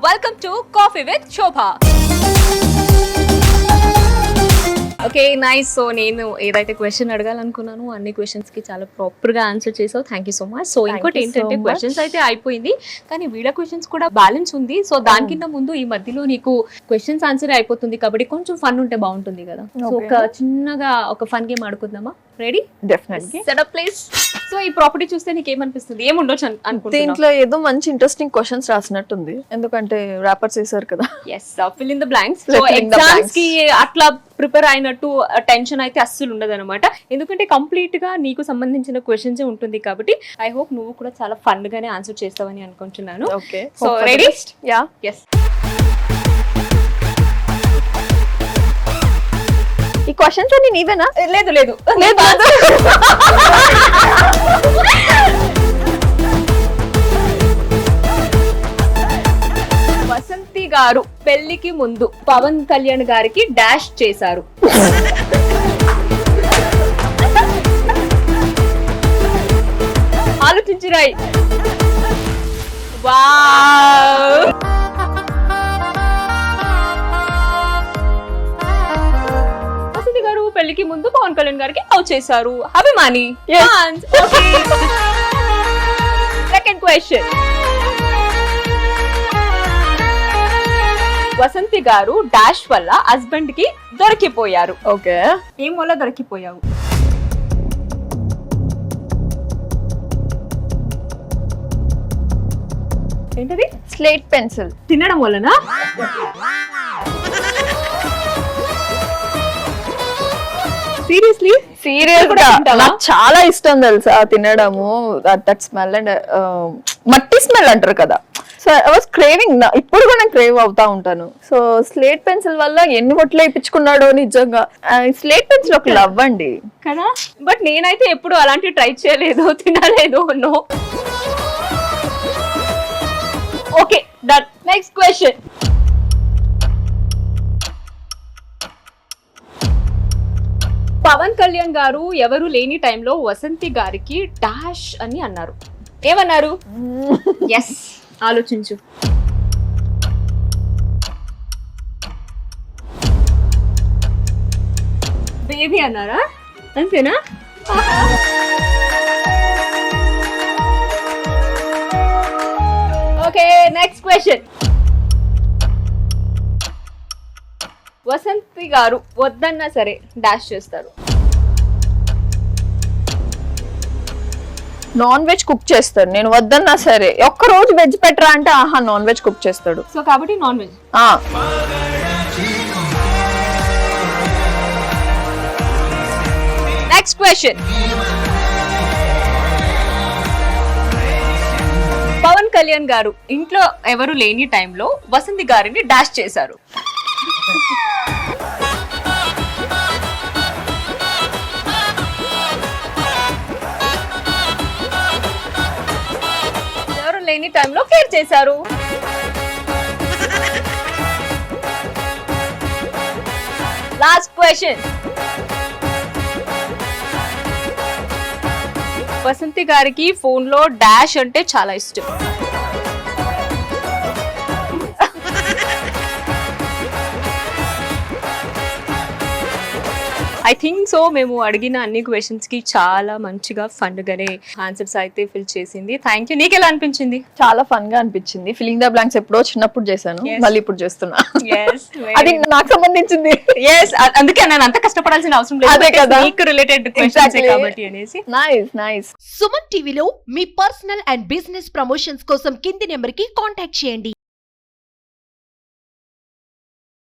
Welcome to Coffee with Shobha. Okay nice. So నేను ఏదైతే question అడగాలనుకున్నానో అన్ని క్వశ్చన్స్ కి చాలా ప్రాపర్ గా ఆన్సర్ చేసావు. Thank you so much. So ఇంకోటి ఏంటంటే క్వశ్చన్స్ అయితే అయిపోయింది, కానీ వీళ్ళ క్వశ్చన్స్ కూడా బ్యాలెన్స్ ఉంది. సో దానికింత ముందు ఈ మధ్యలో నీకు క్వశ్చన్స్ ఆన్సర్ అయిపోతుంది కాబట్టి కొంచెం ఫన్ ఉంటే బాగుంటుంది కదా. సో ఒక చిన్నగా ఒక ఫన్ గేమ్ ఆడుకుందామా? Ready? Definitely. Setup please. So ఈ ప్రాపర్టీ చూస్తే నీకు ఏమనిపిస్తుంది? ఏముండొచ్చు అనుకుంటున్నా? దీంట్లో ఏదో మంచి ఇంట్రెస్టింగ్ క్వశ్చన్స్ రాసినట్టుంది, ఎందుకంటే ర్యాపర్స్ చేశారు కదా. yes fill in the blanks. So exams కి అట్లా ప్రిపేర్ అయినట్టు టెన్షన్ అయితే అస్సలు ఉండదు అనమాట, ఎందుకంటే కంప్లీట్ గా నీకు సంబంధించిన క్వశ్చన్స్ ఉంటుంది కాబట్టి ఐ హోప్ నువ్వు కూడా చాలా ఫన్ గానే ఆన్సర్ చేస్తావని అనుకుంటున్నాను. Okay, so ready? Yeah. Yes. ఈ క్వశ్చన్స్ అన్ని నీవేనా? లేదు లేదు లేదు. వసంతి గారు పెళ్లికి ముందు పవన్ కళ్యాణ్ గారికి డాష్ చేశారు. ఆలోచించిరాయి. వావ్. వసంతి గారు పెళ్లికి ముందు పవన్ కళ్యాణ్ గారికి లవ్ చేశారు. అభిమాని. Second question. వసంతి గారు డాష్ వల్ల హస్బెండ్ కి దొరికిపోయారు. ఓకే, ఏం వల్ల దొరికిపోయావు? ఏంటది? స్లేట్ పెన్సిల్ తినడం వల్లనా? సీరియస్లీ? సీరియస్ గా నాకు చాలా ఇష్టం తెలుసా తినడము. దట్ స్మెల్ అండ్ మట్టి స్మెల్ అంటారు కదా. సో ఐ వాస్ క్రేవింగ్, ఇప్పుడు కూడా నేను క్రేవ్ అవుతా ఉంటాను. సో స్లేట్ పెన్సిల్ వల్ల ఎన్ని ఒట్లు వేయించుకున్నాడో నిజంగా. స్లేట్ పెన్సిల్ ఒక లవ్ అండి కదా. బట్ నేనైతే ఎప్పుడు అలాంటివి ట్రై చేయలేదు, తినలేదు. No. Okay done. Next question. Pawan Kalyan గారు ఎవరు లేని టైంలో వసంతి గారికి డాష్ అని అన్నారు. ఏమన్నారు? ఎస్, ఆలోచించు. బేబీ అన్నారా? అంతేనా? Okay next question. వసంతి గారు వద్దన్నా సరే డాష్ చేస్తారు. నాన్ వెజ్ కుక్ చేస్తాడు. నేను వద్దన్నా సరే ఒక్క రోజు వెజ్ పెట్టరా అంటే ఆహా నాన్ వెజ్ కుక్ చేస్తాడు. సో కాబట్టి non veg. Next question. Pawan Kalyan గారు ఇంట్లో ఎవరు లేని టైంలో వసంతి గారిని డాష్ చేశారు. ఎవరు లేని టైంలో కేర్ చేశారు. Last question. వసంతి గారికి ఫోన్ లో డాష్ అంటే చాలా ఇష్టం. ఐ థింక్ సో మేము అడిగిన అన్ని క్వశ్చన్స్ కి చాలా మంచిగా ఫన్ గానే ఆన్సర్స్ అయితే ఫిల్ చేసింది. Thank you. నీకు ఎలా అనిపించింది? చాలా ఫన్ గా అనిపించింది. ఫిల్లింగ్ ద బ్లాంక్స్ ఎప్పుడో చిన్నప్పుడు చేశాను, మళ్ళీ ఇప్పుడు చేస్తున్నా. అది నాకు సంబంధించింది. అందుకే నేను అంత కష్టపడాల్సిన అవసరం లేదు. అదే కదా, నీకు రిలేటెడ్ క్వశ్చన్స్ కాబట్టి అనేసి. Nice nice. సుమన్ టీవీలో మీ పర్సనల్ అండ్ బిజినెస్ ప్రమోషన్స్ కోసం కింది నెంబర్ కి కాంటాక్ట్ చేయండి.